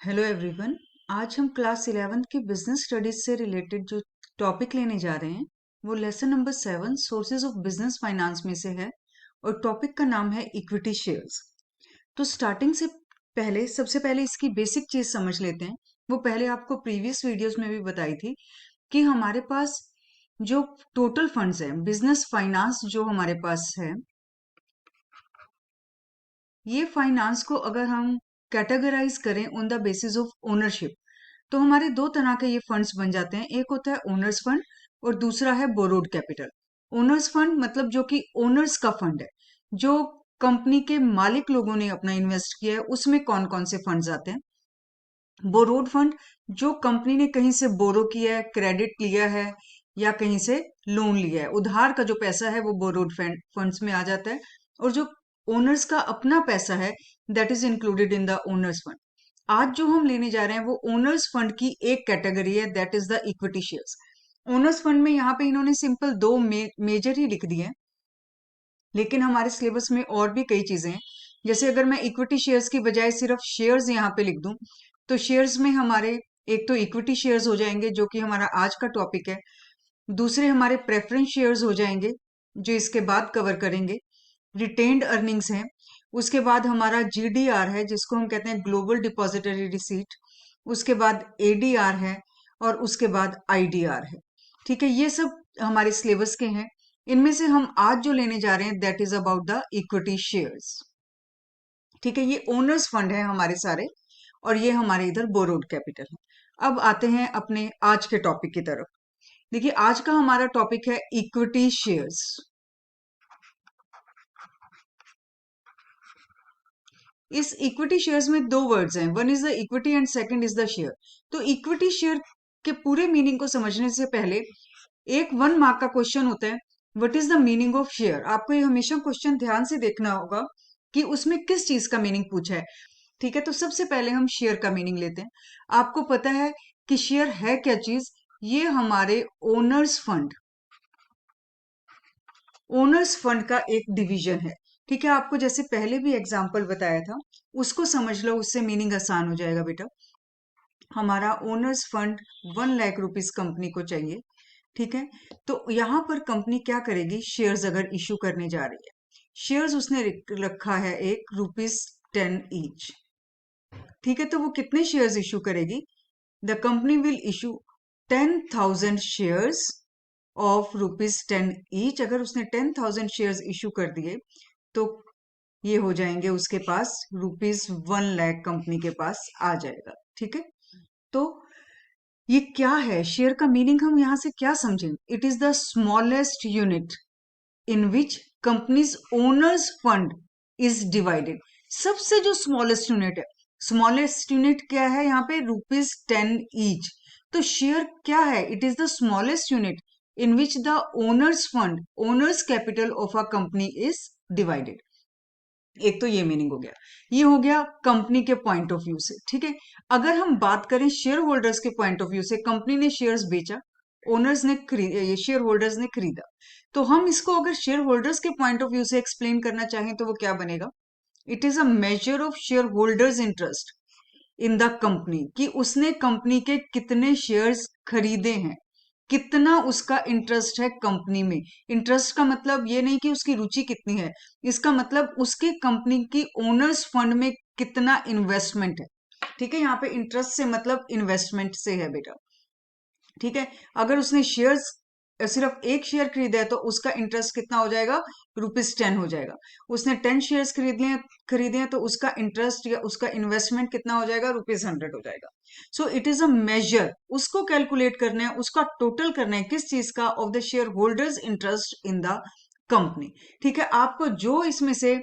Hello everyone. आज हम class 11 की बिजनेस स्टडीज से रिलेटेड जो टॉपिक लेने जा रहे हैं वो lesson number 7 sources of business finance में से है और टॉपिक का नाम है इक्विटी शेयर्स। तो स्टार्टिंग से पहले सबसे पहले इसकी बेसिक चीज समझ लेते हैं। वो पहले आपको प्रीवियस वीडियोस में भी बताई थी कि हमारे पास जो टोटल फंड्स है बिजनेस फाइनेंस जो हमारे पास है, ये फाइनेंस को अगर हम कैटेगराइज करें on the basis of ownership तो हमारे दो तरह के ये फंड्स बन जाते हैं। एक होता है ओनर्स फंड और दूसरा है बोरोड कैपिटल। ओनर्स फंड मतलब जो कि ओनर्स का फंड है, जो कंपनी के मालिक लोगों ने अपना इन्वेस्ट किया है, उसमें कौन कौन से फंड्स आते हैं। बोरोड फंड जो कंपनी ने कहीं से बोरो किया है, क्रेडिट लिया है या कहीं से लोन लिया है, उधार का जो पैसा है वो बोरोड फंड्स में आ जाता है। और जो ओनर्स का अपना पैसा है that is included in the owners fund. आज जो हम लेने जा रहे हैं वो ओनर्स फंड की एक कैटेगरी है that is the equity shares. Owner's fund में यहाँ पे इन्होंने सिंपल दो मेजर ही लिख दिए हैं, लेकिन हमारे सिलेबस में और भी कई चीजें हैं। जैसे अगर मैं इक्विटी शेयर्स की बजाय सिर्फ शेयर्स यहाँ पे लिख दूं तो शेयर्स में हमारे एक तो इक्विटी शेयर्स हो जाएंगे जो कि हमारा आज का टॉपिक है, दूसरे हमारे प्रेफरेंस शेयर्स हो जाएंगे जो इसके बाद कवर करेंगे, रिटेन्ड अर्निंग्स हैं, उसके बाद हमारा जीडीआर है जिसको हम कहते हैं ग्लोबल डिपॉजिटरी रिसीट, उसके बाद एडीआर है और उसके बाद आईडीआर है। ठीक है, ये सब हमारे सिलेबस के हैं। इनमें से हम आज जो लेने जा रहे हैं that is about the equity shares. ठीक है, ये ओनर्स फंड है हमारे सारे और ये हमारे इधर बोरोड कैपिटल है। अब आते हैं अपने आज के टॉपिक की तरफ। देखिए, आज का हमारा टॉपिक है इक्विटी शेयर्स। इस इक्विटी शेयर्स में दो वर्ड्स हैं, one is the equity and second is the share. तो इक्विटी शेयर के पूरे मीनिंग को समझने से पहले एक 1 मार्क का क्वेश्चन होता है, what is the meaning of share. आपको ये हमेशा क्वेश्चन ध्यान से देखना होगा कि उसमें किस चीज का मीनिंग पूछा है। ठीक है, तो सबसे पहले हम शेयर का मीनिंग लेते हैं। आपको पता है कि शेयर है क्या चीज? ये हमारे ओनर्स फंड का एक डिवीजन है। ठीक है, आपको जैसे पहले भी एग्जाम्पल बताया था उसको समझ लो, उससे मीनिंग आसान हो जाएगा बेटा। हमारा owner's fund 1 lakh rupees company को चाहिए। ठीक है, तो यहां पर कंपनी क्या करेगी, शेयर्स अगर इशू करने जा रही है, शेयर्स उसने रखा है एक ₹10 ईच। ठीक है, तो वो कितने शेयर्स इशू करेगी? The company will issue 10,000 shares of ₹10 each. अगर उसने 10,000 शेयर्स इशू कर दिए तो ये हो जाएंगे उसके पास ₹1 लाख कंपनी के पास आ जाएगा। ठीक है, तो ये क्या है शेयर का मीनिंग, हम यहां से क्या समझें? It is the smallest unit in which companies owner's fund is divided. सबसे जो स्मॉलेस्ट यूनिट है, स्मॉलेस्ट यूनिट क्या है यहाँ पे? ₹10 ईच। तो शेयर क्या है? It is the smallest unit in which the owners fund, owners capital of a company is divided. एक तो ये मीनिंग हो गया, ये हो गया कंपनी के पॉइंट ऑफ व्यू से। ठीक है, अगर हम बात करें शेयर होल्डर्स के पॉइंट ऑफ व्यू से, कंपनी ने शेयर्स बेचा, ओनर्स ने शेयर होल्डर्स ने खरीदा, तो हम इसको अगर शेयर होल्डर्स के पॉइंट ऑफ व्यू से एक्सप्लेन करना चाहें तो वो क्या बनेगा? It is a measure of share holders interest in the company, कि उसने कंपनी के कितने शेयर्स खरीदे हैं, कितना उसका इंटरेस्ट है कंपनी में। इंटरेस्ट का मतलब ये नहीं कि उसकी रुचि कितनी है, इसका मतलब उसके कंपनी की ओनर्स फंड में कितना इन्वेस्टमेंट है। ठीक है, यहाँ पे इंटरेस्ट से मतलब इन्वेस्टमेंट से है बेटा। ठीक है, अगर उसने शेयर्स सिर्फ एक शेयर खरीदा है तो उसका इंटरेस्ट कितना हो जाएगा? ₹10 हो जाएगा। उसने 10 शेयर्स खरीदे हैं तो उसका इंटरेस्ट या उसका इन्वेस्टमेंट कितना हो जाएगा? ₹100 हो जाएगा। So it is a major, उसको कैलकुलेट करना है, उसका टोटल करना है, किस चीज का? Of the share holders interest in the company. ठीक है, आपको जो इसमें से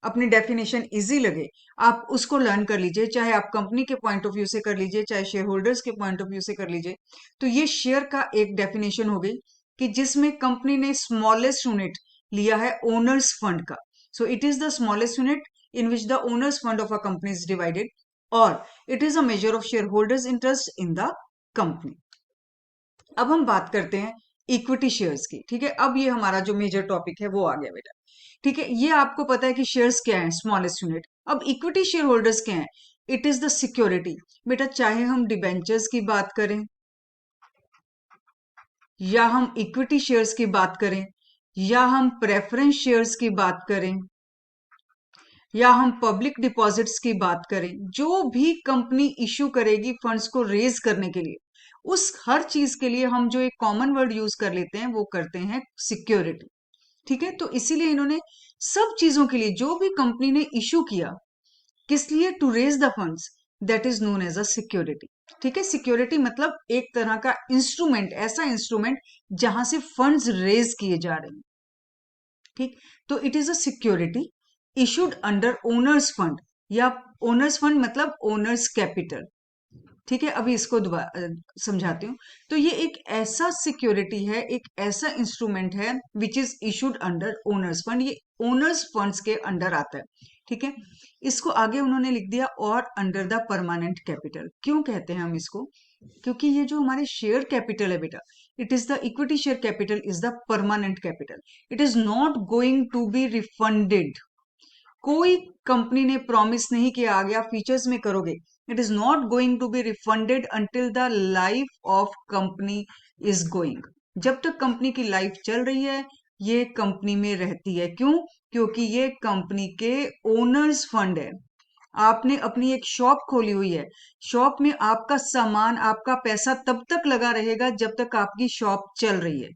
अपनी डेफिनेशन इजी लगे आप उसको लर्न कर लीजिए, चाहे आप कंपनी के पॉइंट ऑफ व्यू से कर लीजिए, चाहे शेयर होल्डर्स के पॉइंट ऑफ व्यू से कर लीजिए। तो ये शेयर का एक डेफिनेशन हो गई कि जिसमें कंपनी ने स्मॉलेस्ट यूनिट लिया है ओनर्स फंड का। So it is the smallest unit in which the owners fund of a company is divided, और it is a measure of share holders interest in the company. अब हम बात करते हैं equity shares की। ठीक है, अब ये हमारा जो मेजर टॉपिक है वो आ गया बेटा। ठीक है, ये आपको पता है कि शेयर्स क्या है? Smallest unit. अब इक्विटी शेयर होल्डर्स क्या है? It is the security. बेटा चाहे हम डिबेंचर्स की बात करें, या हम इक्विटी शेयर्स की बात करें, या हम प्रेफरेंस शेयर्स की बात करें, या हम पब्लिक डिपॉजिट्स की बात करें, जो भी कंपनी इश्यू करेगी फंड्स को रेज करने के लिए, उस हर चीज के लिए हम जो एक कॉमन वर्ड यूज कर लेते हैं वो करते हैं सिक्योरिटी। ठीक है, तो इसीलिए इन्होंने सब चीजों के लिए जो भी कंपनी ने इश्यू किया, किस लिए, to raise the funds, that is known as a security. ठीक है, सिक्योरिटी मतलब एक तरह का इंस्ट्रूमेंट, ऐसा इंस्ट्रूमेंट जहां से फंड्स रेज किए जा रहे हैं। ठीक, तो it is a security issued under owner's fund, या ओनर्स फंड मतलब ओनर्स कैपिटल। ठीक है, अभी इसको दोबारा समझाती हूँ। तो ये एक ऐसा सिक्योरिटी है, एक ऐसा इंस्ट्रूमेंट है विच is issued under owner's fund, ये ओनर्स फंड्स के अंडर आता है। ठीक है, इसको आगे उन्होंने लिख दिया और अंडर द परमानेंट कैपिटल। क्यों कहते हैं हम इसको, क्योंकि ये जो हमारे शेयर कैपिटल है बेटा, it is the equity share capital is the permanent capital, it is not going to be refunded. कोई कंपनी ने प्रॉमिस नहीं किया आगे आप फीचर्स में करोगे, it is not going to be refunded until the life of company is going. जब तक कंपनी की लाइफ चल रही है ये कंपनी में रहती है। क्यों, क्योंकि ये कंपनी के ओनर्स फंड है। आपने अपनी एक शॉप खोली हुई है, शॉप में आपका सामान, आपका पैसा तब तक लगा रहेगा जब तक आपकी शॉप चल रही है।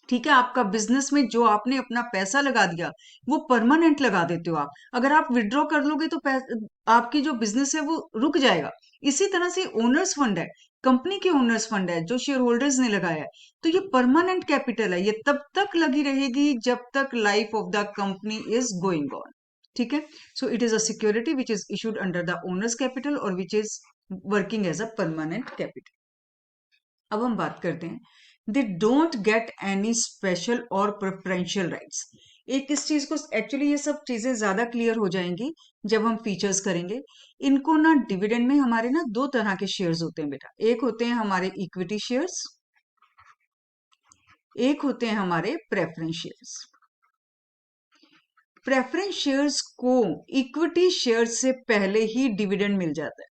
ठीक है, आपका बिजनेस में जो आपने अपना पैसा लगा दिया वो परमानेंट लगा देते हो आप। अगर आप विड्रॉ कर लोगे तो आपकी जो बिजनेस है वो रुक जाएगा। इसी तरह से ओनर्स फंड है, कंपनी के ओनर्स फंड है जो शेयर होल्डर्स ने लगाया है, तो ये परमानेंट कैपिटल है, ये तब तक लगी रहेगी जब तक life of the company is going on. ठीक है, so it is a security which is issued under the owners capital और which is working as a permanent capital. अब हम बात करते हैं, they don't get any special और preferential rights. एक इस चीज को एक्चुअली ये सब चीजें ज्यादा क्लियर हो जाएंगी जब हम फीचर्स करेंगे। इनको ना डिविडेंड में हमारे ना दो तरह के शेयर्स होते हैं बेटा, एक होते हैं हमारे इक्विटी शेयर्स, एक होते हैं हमारे प्रेफरेंस शेयर्स। प्रेफरेंस शेयर्स को इक्विटी शेयर्स से पहले ही डिविडेंड मिल जाता है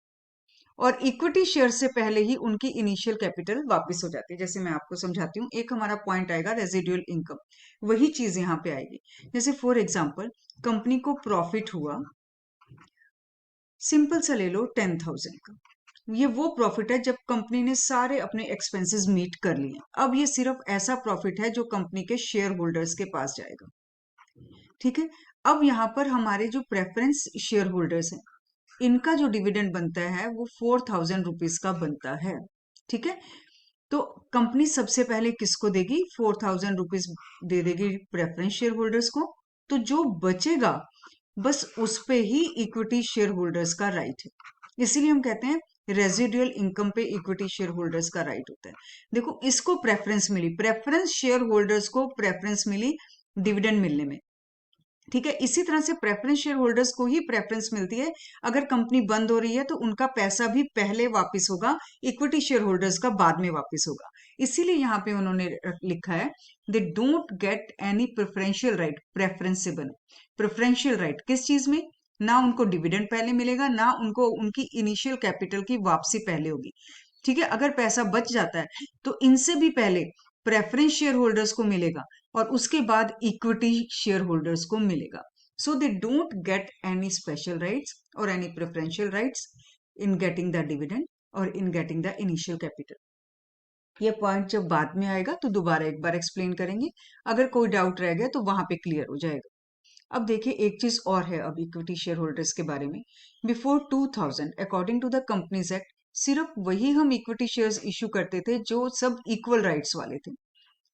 और इक्विटी शेयर से पहले ही उनकी इनिशियल कैपिटल वापस हो जाती है। जैसे मैं आपको समझाती हूँ, एक हमारा पॉइंट आएगा रेजिडुअल इनकम, वही चीज यहाँ पे आएगी। जैसे फॉर एग्जांपल कंपनी को प्रॉफिट हुआ, सिंपल सा ले लो 10,000 का, ये वो प्रॉफिट है जब कंपनी ने सारे अपने एक्सपेंसेस मीट कर लिए। अब ये सिर्फ ऐसा प्रॉफिट है जो कंपनी के शेयर होल्डर्स के पास जाएगा। ठीक है, अब यहाँ पर हमारे जो प्रेफरेंस शेयर होल्डर्स हैं, इनका जो डिविडेंड बनता है वो 4,000 रुपीज का बनता है। ठीक है, तो कंपनी सबसे पहले किसको देगी, 4,000 रुपीज दे देगी प्रेफरेंस शेयर होल्डर्स को। तो जो बचेगा बस उस पे ही इक्विटी शेयर होल्डर्स का राइट है। इसीलिए हम कहते हैं रेजिडुअल इनकम पे इक्विटी शेयर होल्डर्स का राइट होता है। देखो इसको प्रेफरेंस मिली, प्रेफरेंस शेयर होल्डर्स को प्रेफरेंस मिली डिविडेंड मिलने में। ठीक है, इसी तरह से प्रेफरेंस शेयर होल्डर्स को ही प्रेफरेंस मिलती है अगर कंपनी बंद हो रही है, तो उनका पैसा भी पहले वापस होगा, इक्विटी शेयर होल्डर्स का बाद में वापस होगा। इसीलिए यहाँ पे उन्होंने लिखा है दे don't get any preferential right, preference से बने प्रेफरेंशियल राइट किस चीज में, ना उनको डिविडेंड पहले मिलेगा, ना उनको उनकी इनिशियल कैपिटल की वापसी पहले होगी। ठीक है, अगर पैसा बच जाता है तो इनसे भी पहले प्रेफरेंस शेयर होल्डर्स को मिलेगा और उसके बाद इक्विटी शेयर होल्डर्स को मिलेगा। So they don't get any special rights और any preferential rights in getting the dividend और in getting the initial capital. ये पॉइंट जब बाद में आएगा तो दोबारा एक बार एक्सप्लेन करेंगे, अगर कोई डाउट रह गया तो वहां पे क्लियर हो जाएगा। अब देखिए एक चीज और है अब इक्विटी शेयर होल्डर्स के बारे में। Before 2000 according to the companies act सिर्फ वही हम इक्विटी शेयर्स इश्यू करते थे जो सब इक्वल राइट्स वाले थे।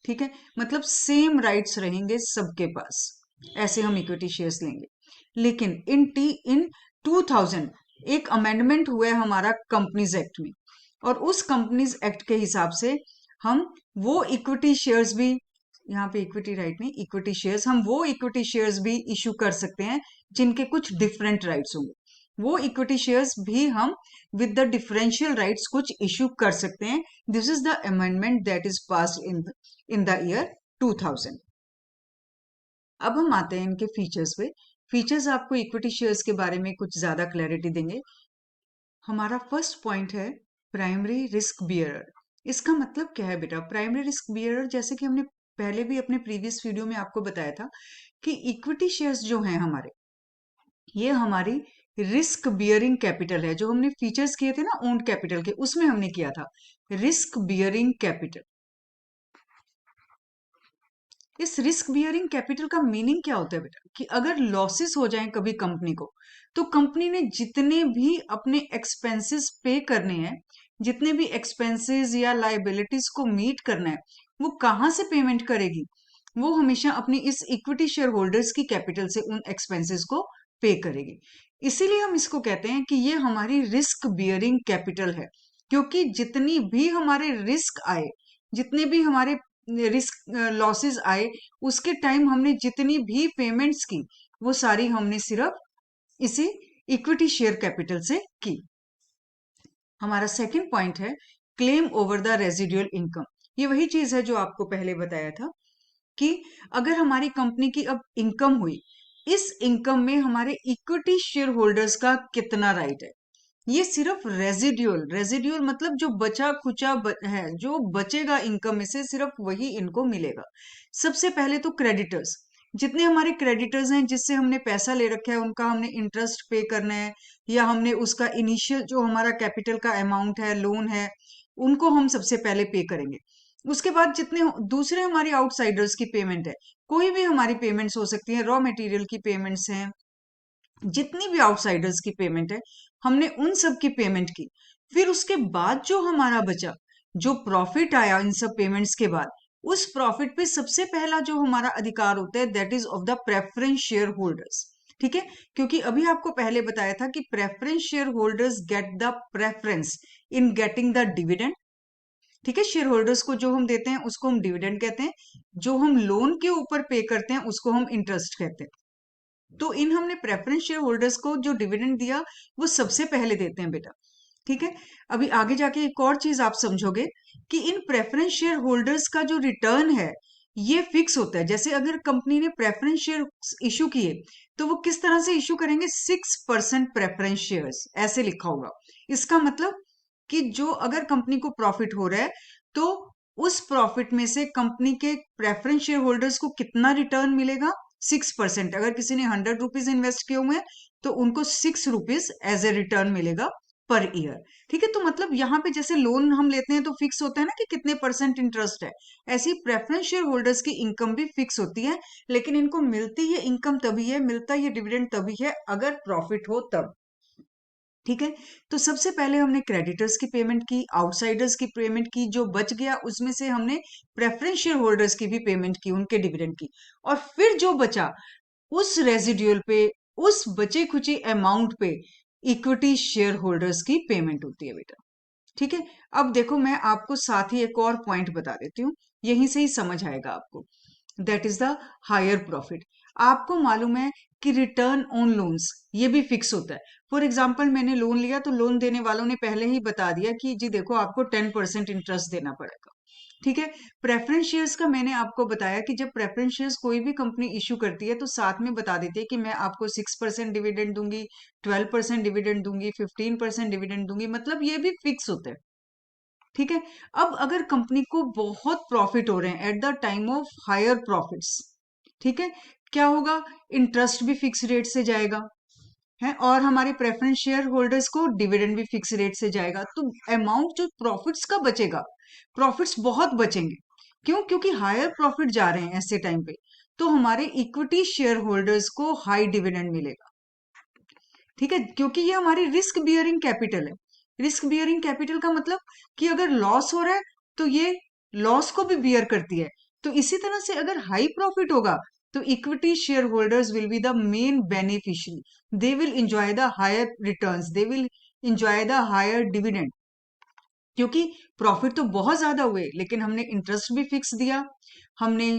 ठीक है, मतलब सेम राइट्स रहेंगे सबके पास, ऐसे हम इक्विटी शेयर्स लेंगे। लेकिन इन 2000 एक अमेंडमेंट हुआ है हमारा कंपनीज एक्ट में, और उस कंपनीज एक्ट के हिसाब से हम वो इक्विटी शेयर्स भी, यहाँ पे इक्विटी राइट नहीं इक्विटी शेयर्स, हम वो इक्विटी शेयर्स भी इशू कर सकते हैं जिनके कुछ डिफरेंट राइट्स होंगे। वो इक्विटी शेयर्स भी हम विद द डिफरेंशियल राइट्स कुछ इशू कर सकते हैं। This is the amendment that is passed in the year 2000। अब हम आते हैं इनके फीचर्स पे। फीचर्स आपको इक्विटी शेयर्स के बारे में कुछ ज्यादा क्लैरिटी देंगे। हमारा फर्स्ट पॉइंट है प्राइमरी रिस्क बियरर। इसका मतलब क्या है बेटा? प्राइमरी रिस्क बियरर, जैसे कि हमने पहले भी अपने प्रीवियस वीडियो में आपको बताया था कि इक्विटी शेयर्स जो हैं हमारे, ये हमारी रिस्क बियरिंग कैपिटल है। जो हमने फीचर्स किए थे ना ओन्ड कैपिटल के, उसमें हमने किया था रिस्क बियरिंग कैपिटल। इस रिस्क बियरिंग कैपिटल का मीनिंग क्या होता है बेटा? कि अगर लॉसेस हो जाएं कभी कंपनी को, तो कंपनी ने जितने भी अपने एक्सपेंसेस पे करने हैं, जितने भी एक्सपेंसेस या लाइबिलिटीज को मीट करना है, वो कहाँ से पेमेंट करेगी? वो हमेशा अपनी इस इक्विटी शेयर होल्डर्स की कैपिटल से उन एक्सपेंसेस को पे करेगी। इसीलिए हम इसको कहते हैं कि ये हमारी रिस्क बियरिंग कैपिटल है। क्योंकि जितनी भी हमारे रिस्क आए, जितने भी हमारे रिस्क लॉसेस आए, उसके टाइम हमने जितनी भी पेमेंट्स की, वो सारी हमने सिर्फ इसी इक्विटी शेयर कैपिटल से की। हमारा सेकंड पॉइंट है claim over the residual income. ये वही चीज है जो आपको पहले बताया था कि अगर हमारी कंपनी की अब इनकम हुई, इस इनकम में हमारे इक्विटी शेयर होल्डर्स का कितना राइट है। ये सिर्फ रेजिड्यूल, रेजिड्यूल मतलब जो बचा खुचा है, जो बचेगा इनकम में से, सिर्फ वही इनको मिलेगा। सबसे पहले तो क्रेडिटर्स, जितने हमारे क्रेडिटर्स हैं जिससे हमने पैसा ले रखा है, उनका हमने इंटरेस्ट पे करना है, या हमने उसका इनिशियल जो हमारा कैपिटल का अमाउंट है, लोन है, उनको हम सबसे पहले पे करेंगे। उसके बाद जितने दूसरे हमारी आउटसाइडर्स की पेमेंट है, कोई भी हमारी पेमेंट्स हो सकती है, रॉ मटेरियल की पेमेंट्स हैं, जितनी भी आउटसाइडर्स की पेमेंट है, हमने उन सब की पेमेंट की। फिर उसके बाद जो हमारा बचा, जो प्रॉफिट आया इन सब पेमेंट्स के बाद, उस प्रॉफिट पे सबसे पहला जो हमारा अधिकार होता है, that is of the preference share holders. ठीक है? क्योंकि अभी आपको पहले बताया था कि preference share holders get the preference in getting the dividend. ठीक है? शेयर होल्डर्स को जो हम देते हैं उसको हम डिविडेंड कहते हैं, जो हम लोन के ऊपर पे करते हैं उसको हम इंटरेस्ट कहते हैं। तो इन हमने प्रेफरेंस शेयर होल्डर्स को जो डिविडेंड दिया, वो सबसे पहले देते हैं बेटा। ठीक है? अभी आगे जाके एक और चीज आप समझोगे कि इन प्रेफरेंस शेयर होल्डर्स का जो रिटर्न है, ये फिक्स होता है। जैसे अगर कंपनी ने प्रेफरेंस शेयर इशू किए, तो वो किस तरह से इशू करेंगे? 6% प्रेफरेंस शेयर्स, ऐसे लिखा होगा। इसका मतलब कि जो अगर कंपनी को प्रॉफिट हो रहा है, तो उस प्रॉफिट में से कंपनी के प्रेफरेंस शेयर होल्डर्स को कितना रिटर्न मिलेगा? 6%। अगर किसी ने 100 रुपीज इन्वेस्ट किए हुए हैं, तो उनको 6 रुपीज एज ए रिटर्न मिलेगा पर ईयर। ठीक है? तो मतलब यहाँ पे जैसे लोन हम लेते हैं तो फिक्स होता है ना कि कितने परसेंट इंटरेस्ट है, ऐसी प्रेफरेंस शेयर होल्डर्स की इनकम भी फिक्स होती है। लेकिन इनको मिलती है इनकम तभी है, मिलता है डिविडेंड तभी है, अगर प्रॉफिट हो तब। ठीक है? तो सबसे पहले हमने क्रेडिटर्स की पेमेंट की, आउटसाइडर्स की पेमेंट की, जो बच गया उसमें से हमने प्रेफरेंस शेयर होल्डर्स की भी पेमेंट की, उनके डिविडेंड की। और फिर जो बचा, उस रेजिड्यूल पे, उस बचे खुचे अमाउंट पे इक्विटी शेयर होल्डर्स की पेमेंट होती है बेटा। ठीक है? अब देखो, मैं आपको साथ ही एक और पॉइंट बता देती हूँ, यहीं से ही समझ आएगा आपको। That is the higher profit. आपको मालूम है कि रिटर्न ऑन लोन्स ये भी फिक्स होता है। फॉर एग्जाम्पल, मैंने लोन लिया तो लोन देने वालों ने पहले ही बता दिया कि जी देखो, आपको 10% इंटरेस्ट देना पड़ेगा। ठीक है? प्रेफरेंस शेयर्स का मैंने आपको बताया कि जब प्रेफरेंस शेयर्स कोई भी कंपनी इश्यू करती है, तो साथ में बता देती है कि मैं आपको 6% डिविडेंड दूंगी, 12% डिविडेंड दूंगी, 15% डिविडेंड दूंगी। मतलब ये भी फिक्स होता है। ठीक है? अब अगर कंपनी को बहुत प्रॉफिट हो रहे हैं at the time of higher profits, ठीक है, क्या होगा? इंटरेस्ट भी फिक्स रेट से जाएगा है, और हमारे प्रेफरेंस शेयर होल्डर्स को डिविडेंड भी फिक्स रेट से जाएगा। तो अमाउंट जो प्रॉफिट्स का बचेगा, प्रॉफिट्स बहुत बचेंगे। क्यों? क्योंकि हायर प्रॉफिट जा रहे हैं ऐसे टाइम पे, तो हमारे इक्विटी शेयर होल्डर्स को हाई डिविडेंड मिलेगा। ठीक है? क्योंकि ये हमारी रिस्क बियरिंग कैपिटल है। रिस्क बियरिंग कैपिटल का मतलब कि अगर लॉस हो रहा है, तो ये लॉस को भी बियर करती है। तो इसी तरह से अगर हाई प्रॉफिट होगा, तो equity share holders will be the main beneficiary. They will enjoy the higher returns, they will enjoy the higher dividend. क्योंकि प्रॉफिट तो बहुत ज्यादा हुए, लेकिन हमने इंटरेस्ट भी फिक्स दिया, हमने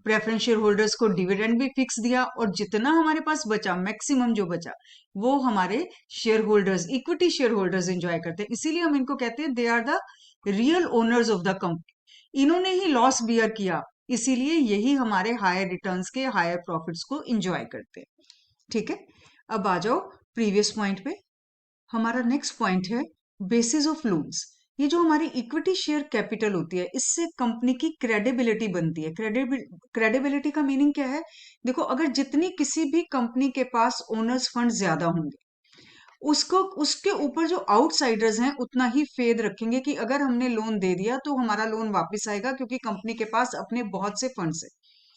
प्रेफरेंस शेयर होल्डर्स को डिविडेंड भी फिक्स दिया, और जितना हमारे पास बचा, मैक्सिमम जो बचा, वो हमारे share holders, equity share holders enjoy करते हैं। इसीलिए हम इनको कहते हैं they are the real owners of the company. इन्होंने ही लॉस बियर किया, इसीलिए यही हमारे हायर रिटर्न्स के, हायर प्रॉफिट्स को एंजॉय करते हैं। ठीक है? अब आ जाओ प्रीवियस पॉइंट पे। हमारा नेक्स्ट पॉइंट है बेसिस ऑफ लोन्स। ये जो हमारी इक्विटी शेयर कैपिटल होती है, इससे कंपनी की क्रेडिबिलिटी बनती है। क्रेडिबिलिटी का मीनिंग क्या है? देखो, अगर जितनी किसी भी कंपनी के पास ओनर्स फंड ज्यादा होंगे, उसको उसके ऊपर जो आउटसाइडर्स हैं उतना ही फेद रखेंगे कि अगर हमने लोन दे दिया तो हमारा लोन वापस आएगा, क्योंकि कंपनी के पास अपने बहुत से फंड्स है।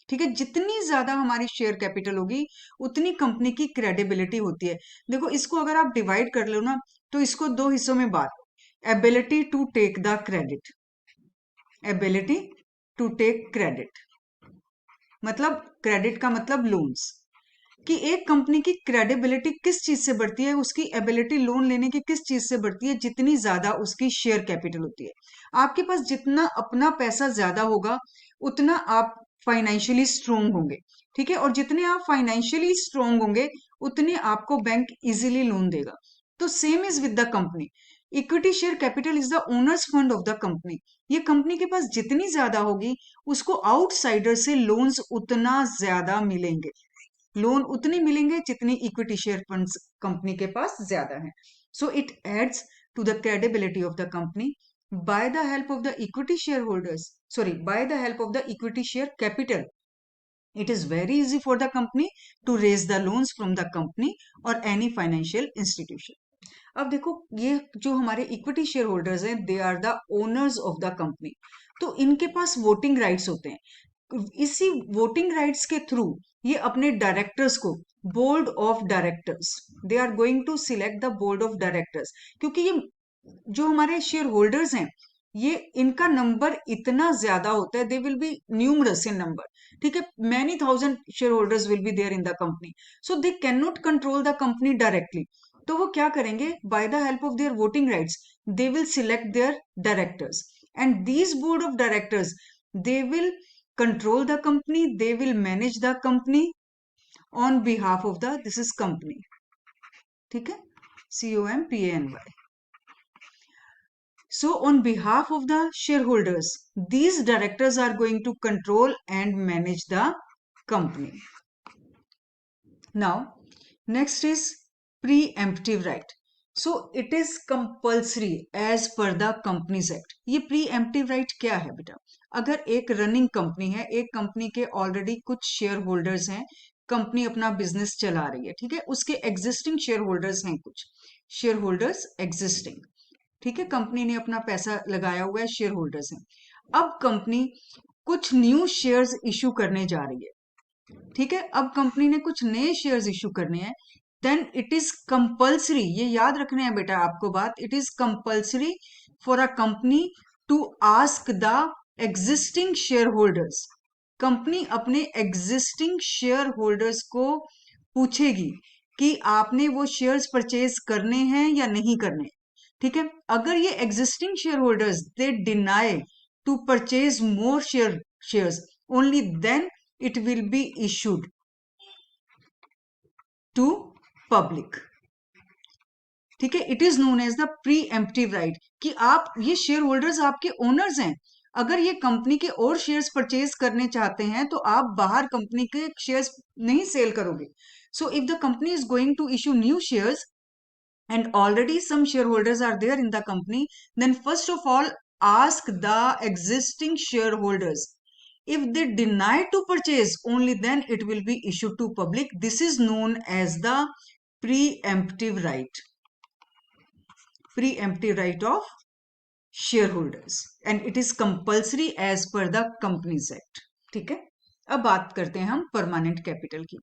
ठीक है, जितनी ज्यादा हमारी शेयर कैपिटल होगी उतनी कंपनी की क्रेडिबिलिटी होती है। देखो, इसको अगर आप डिवाइड कर लो ना, तो इसको दो हिस्सों में बांट। Ability to take the credit, ability to take credit मतलब, क्रेडिट का मतलब लोन्स, कि एक कंपनी की क्रेडिबिलिटी किस चीज से बढ़ती है, उसकी एबिलिटी लोन लेने की किस चीज से बढ़ती है, जितनी ज्यादा उसकी शेयर कैपिटल होती है। आपके पास जितना अपना पैसा ज्यादा होगा उतना आप फाइनेंशियली स्ट्रोंग होंगे। ठीक है, और जितने आप फाइनेंशियली स्ट्रोंग होंगे उतने आपको बैंक इजीली लोन देगा। तो same is with the company. Equity share capital is the owners fund of the company. ये कंपनी के पास जितनी ज्यादा होगी, उसको आउटसाइडर से लोन्स उतना ज्यादा मिलेंगे। लोन उतने मिलेंगे जितनी इक्विटी शेयर फंड्स कंपनी के पास ज्यादा है। So it aids to the credibility of the company by the help of the equity share holders, sorry, by the help of the equity share capital. It is very easy for the company to raise the loans from the company और any financial institution. अब देखो, ये जो हमारे equity share holders हैं, they are the owners of the company. तो इनके पास voting rights होते हैं। इसी वोटिंग राइट्स के थ्रू ये अपने डायरेक्टर्स को, board of directors, they are going to select the board of directors. क्योंकि ये जो हमारे शेयर होल्डर्स हैं, ये इनका नंबर इतना ज्यादा होता है, they will be numerous in number. ठीक है, many thousand share holders will be there in the company, so they can not control the company directly. तो वो क्या करेंगे? By the help of their voting rights, they will select their directors, and these board of directors, they will control the company, they will manage the company on behalf of the, this is company. ठीक है, COMPANY. So on behalf of the shareholders, these directors are going to control and manage the company. Now next is preemptive right. So it is compulsory as per the Companies Act. ये preemptive right क्या है बेटा? अगर एक running company है, एक company के already कुछ शेयर होल्डर्स हैं, कंपनी अपना बिजनेस चला रही है, ठीक है, उसके एग्जिस्टिंग शेयर होल्डर्स हैं, कुछ शेयर होल्डर्स एग्जिस्टिंग। ठीक है, कंपनी ने अपना पैसा लगाया हुआ है, शेयर होल्डर्स हैं। अब कंपनी कुछ न्यू शेयर्स इशू करने जा रही है। ठीक है, अब कंपनी ने कुछ नए शेयर्स इशू करने हैं, देन इट इज कंपल्सरी, ये याद रखना है बेटा आपको बात, it is compulsory for a company to ask the existing share holders. Company अपने एग्जिस्टिंग शेयर होल्डर्स को पूछेगी कि आपने वो शेयर्स परचेज करने हैं या नहीं करने। ठीक है, अगर ये existing share holders they deny to purchase more shares, only then it will be issued to public. ठीक है, it is known as the pre emptive right, कि आप, ये शेयर होल्डर्स आपके ओनर्स हैं, अगर ये कंपनी के और शेयर्स परचेज करने चाहते हैं तो आप बाहर कंपनी के शेयर्स नहीं सेल करोगे। So if the company is going to issue new shares and already some shareholders are there in the company, then first of all ask the existing shareholders. If they deny to purchase, only then it will be issued to public. This is known as the preemptive right, preemptive right of shareholders, and it is compulsory as per the Companies Act. ठीक है, अब बात करते हैं हम permanent capital की।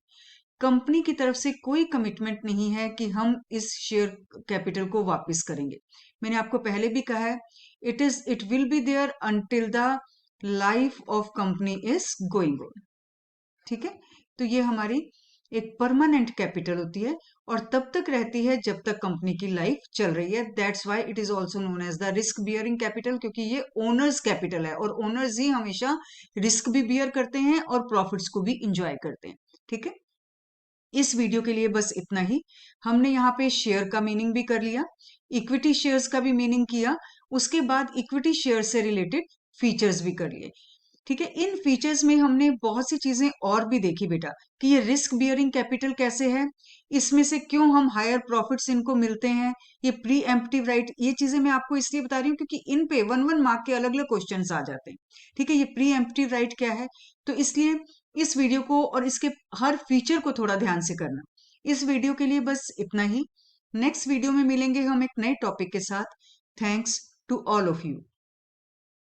Company की तरफ से कोई कमिटमेंट नहीं है कि हम इस शेयर कैपिटल को वापस करेंगे। मैंने आपको पहले भी कहा है, it will be there until the life of company is going on. ठीक है, तो ये हमारी एक परमानेंट कैपिटल होती है और तब तक रहती है जब तक कंपनी की लाइफ चल रही है। That's why it is also known as the risk bearing capital, क्योंकि ये ओनर्स कैपिटल है और ओनर्स ही हमेशा रिस्क भी बियर करते हैं और प्रॉफिट्स को भी इंजॉय करते हैं। ठीक है, इस वीडियो के लिए बस इतना ही। हमने यहाँ पे शेयर का मीनिंग भी कर लिया, इक्विटी शेयर्स का भी मीनिंग किया, उसके बाद इक्विटी शेयर से रिलेटेड फीचर्स भी कर लिए। ठीक है, इन फीचर्स में हमने बहुत सी चीजें और भी देखी बेटा, कि ये रिस्क बियरिंग कैपिटल कैसे है, इसमें से क्यों हम हायर प्रॉफिट्स इनको मिलते हैं, ये प्री एम्प्टिव राइट, ये चीजें मैं आपको इसलिए बता रही हूँ क्योंकि इन पे 1 1 मार्क के अलग अलग क्वेश्चंस आ जाते हैं। ठीक है, ये प्री एम्प्टिव राइट क्या है, तो इसलिए इस वीडियो को और इसके हर फीचर को थोड़ा ध्यान से करना। इस वीडियो के लिए बस इतना ही। नेक्स्ट वीडियो में मिलेंगे हम एक नए टॉपिक के साथ। Thanks to all of you.